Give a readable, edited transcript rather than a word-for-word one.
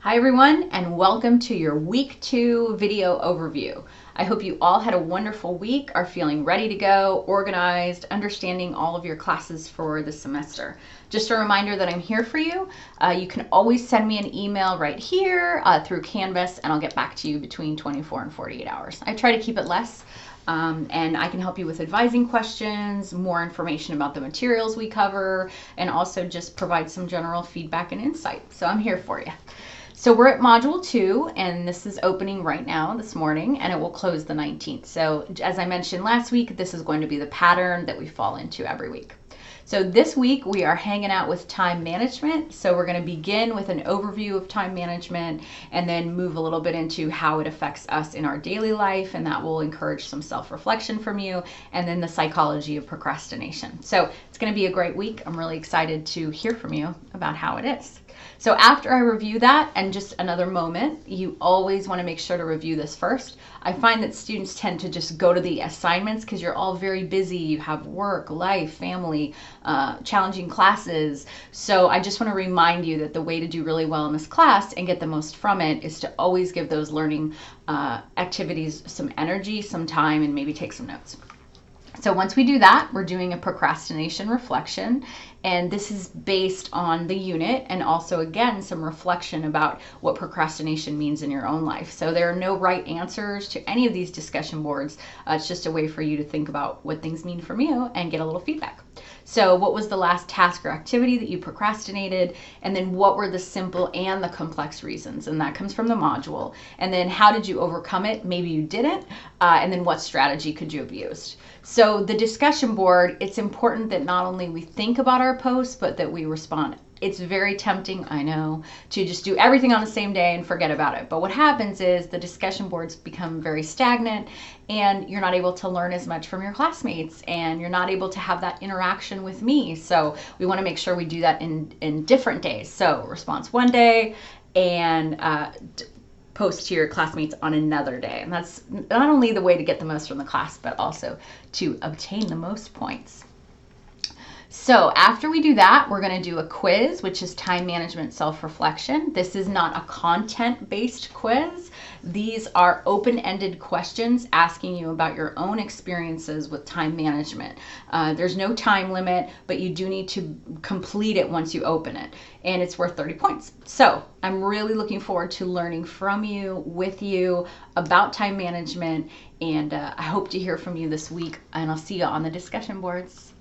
Hi everyone, and welcome to your week 2 video overview. I hope you all had a wonderful week, are feeling ready to go, organized, understanding all of your classes for the semester. Just a reminder that I'm here for you. You can always send me an email right here through Canvas, and I'll get back to you between 24 and 48 hours. I try to keep it less. And I can help you with advising questions, more information about the materials we cover, and also just provide some general feedback and insight. So I'm here for you. So we're at Module 2, and this is opening right now this morning, and it will close the 19th. So as I mentioned last week, this is going to be the pattern that we fall into every week. So this week we are hanging out with time management. So we're going to begin with an overview of time management and then move a little bit into how it affects us in our daily life, and that will encourage some self-reflection from you, and then the psychology of procrastination. So it's going to be a great week. I'm really excited to hear from you about how it is. So after I review that, and just another moment, you always want to make sure to review this first. I find that students tend to just go to the assignments because you're all very busy. You have work, life, family, challenging classes. So I just want to remind you that the way to do really well in this class and get the most from it is to always give those learning activities some energy, some time, and maybe take some notes. So once we do that, we're doing a procrastination reflection, and this is based on the unit and also, again, some reflection about what procrastination means in your own life. So there are no right answers to any of these discussion boards. It's just a way for you to think about what things mean from you and get a little feedback. So what was the last task or activity that you procrastinated? And then what were the simple and the complex reasons? And that comes from the module. And then how did you overcome it? Maybe you didn't. And then what strategy could you have used? So the discussion board, it's important that not only we think about our posts, but that we respond. It's very tempting, I know, to just do everything on the same day and forget about it. But what happens is the discussion boards become very stagnant, and you're not able to learn as much from your classmates, and you're not able to have that interaction with me. So we want to make sure we do that in different days. So response one day, and post to your classmates on another day. And that's not only the way to get the most from the class, but also to obtain the most points. So after we do that, we're going to do a quiz, which is time management self-reflection. This is not a content-based quiz. These are open-ended questions asking you about your own experiences with time management. There's no time limit, but you do need to complete it once you open it, and it's worth 30 points. So I'm really looking forward to learning from you, with you, about time management, and I hope to hear from you this week, and I'll see you on the discussion boards.